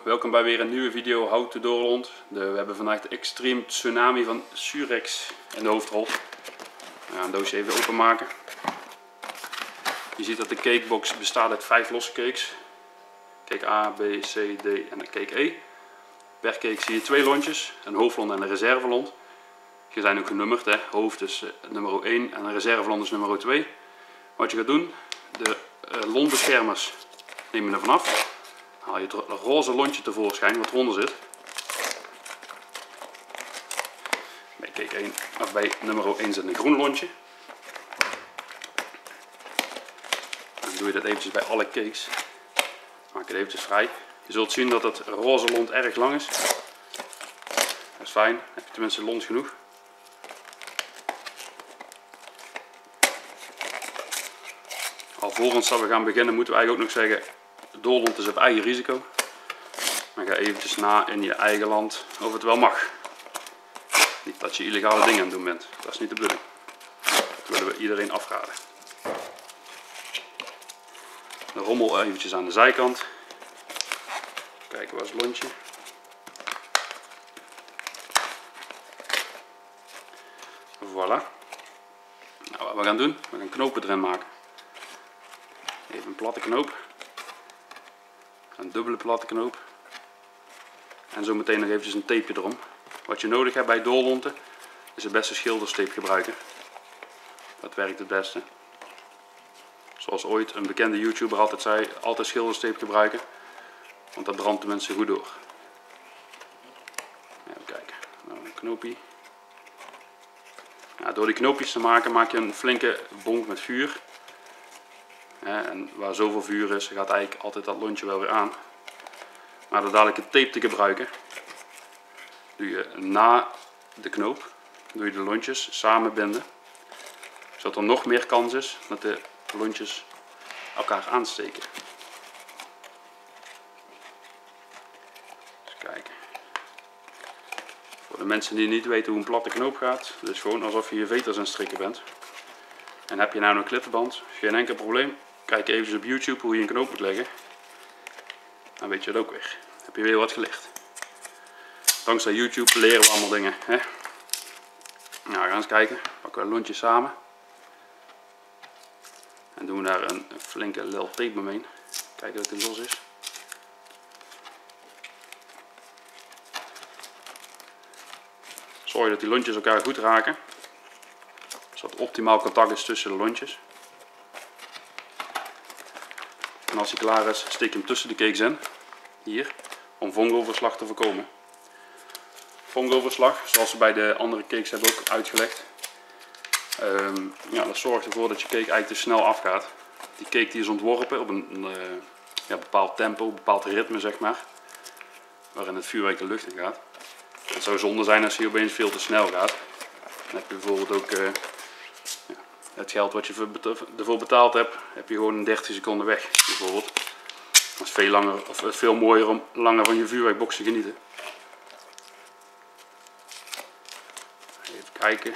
welkom bij weer een nieuwe video How to Doorlont. We hebben vandaag de Extreme Tsunami van Surex in de hoofdrol. Een doosje even openmaken. Je ziet dat de cakebox bestaat uit 5 losse cakes. Cake A, B, C, D en de cake E. Per cake zie je 2 lontjes, een hoofdlont en een reservelont. Die zijn ook genummerd, hè. Hoofd is nummer 1 en een reservelont is nummer 2. Wat je gaat doen, de lontbeschermers neem je er vanaf. Haal je het roze lontje tevoorschijn wat eronder zit. Bij cake 1, of bij nummer 1 zit een groen lontje. Dan doe je dat eventjes bij alle cakes. Maak het eventjes vrij. Je zult zien dat het roze lont erg lang is. Dat is fijn, dan heb je tenminste lont genoeg. Alvorens dat we gaan beginnen moeten we eigenlijk ook nog zeggen, doorlont is op eigen risico. Dan ga eventjes na in je eigen land of het wel mag. Niet dat je illegale dingen aan het doen bent, dat is niet de bedoeling. Dat willen we iedereen afraden. De rommel eventjes aan de zijkant. Kijken waar is het lontje. Voilà. Nou, wat we gaan doen, we gaan knopen erin maken. Even een platte knoop. Een dubbele platte knoop. En zo meteen nog eventjes een tapeje erom. Wat je nodig hebt bij doorlonten is het beste schilderstape gebruiken. Dat werkt het beste. Zoals ooit een bekende YouTuber altijd zei, altijd schilderstape gebruiken. Want dat brandt de mensen goed door. Even kijken. Nou, een knoopje. Ja, door die knoopjes te maken maak je een flinke bonk met vuur. En waar zoveel vuur is, gaat eigenlijk altijd dat lontje wel weer aan. Maar door dadelijk een tape te gebruiken, doe je na de knoop, doe je de lontjes samen binden. Zodat er nog meer kans is dat de lontjes elkaar aansteken. Eens kijken. Voor de mensen die niet weten hoe een platte knoop gaat, dus gewoon alsof je je veters aan het strikken bent. En heb je nou een klittenband, geen enkel probleem. Kijk eventjes op YouTube hoe je een knoop moet leggen. Dan weet je het ook weer. Heb je weer wat geleerd. Dankzij YouTube leren we allemaal dingen. Hè? Nou, we gaan eens kijken. Pakken we een lontje samen. En doen we daar een flinke lel tape omheen. Kijken dat het los is. Zorg dat die lontjes elkaar goed raken. Zodat optimaal contact is tussen de lontjes. En als hij klaar is, steek je hem tussen de cakes in. Hier. Om vonkoverslag te voorkomen. Vonkoverslag, zoals we bij de andere cakes hebben ook uitgelegd. Ja, dat zorgt ervoor dat je cake eigenlijk te snel afgaat. Die cake die is ontworpen op een bepaald tempo, een bepaald ritme zeg maar. Waarin het vuurwerk de lucht in gaat. Het zou zonde zijn als hij opeens veel te snel gaat. Dan heb je bijvoorbeeld ook het geld wat je ervoor betaald hebt, heb je gewoon in 30 seconden weg bijvoorbeeld. Dat is veel langer, of veel mooier om langer van je vuurwerkbox te genieten. Even kijken.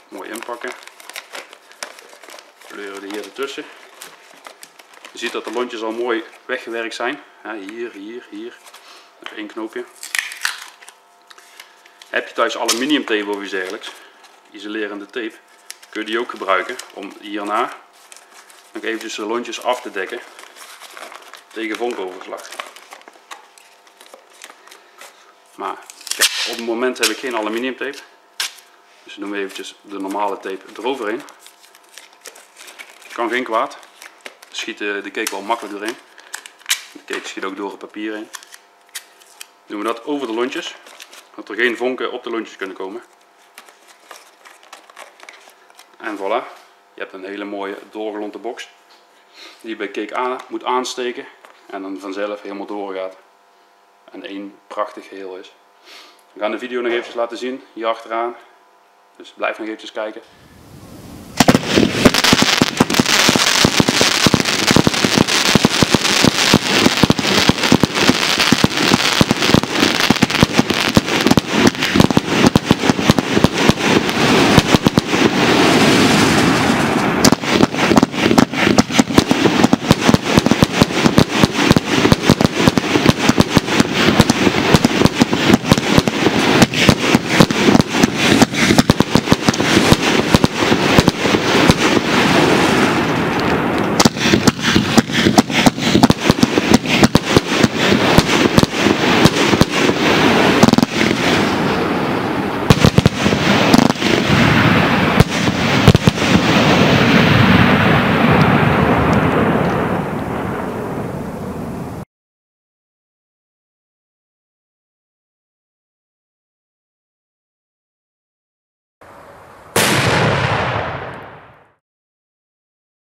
Mooi inpakken. Kleuren die hier ertussen. Je ziet dat de lontjes al mooi weggewerkt zijn. Ja, hier, hier, hier. Nog 1 knoopje. Heb je thuis aluminium tape of iets dergelijks, isolerende tape, kun je die ook gebruiken om hierna nog eventjes de lontjes af te dekken tegen vonkoverslag. Maar kijk, op het moment heb ik geen aluminium tape, dus doen we eventjes de normale tape eroverheen. Kan geen kwaad, schiet de cake wel makkelijk doorheen. De cake schiet ook door het papier heen. Doen we dat over de lontjes, dat er geen vonken op de lontjes kunnen komen. En voilà, je hebt een hele mooie doorgelonte box die je bij cake A moet aansteken en dan vanzelf helemaal doorgaat en één prachtig geheel is. We gaan de video nog eventjes laten zien hier achteraan, dus blijf nog eventjes kijken.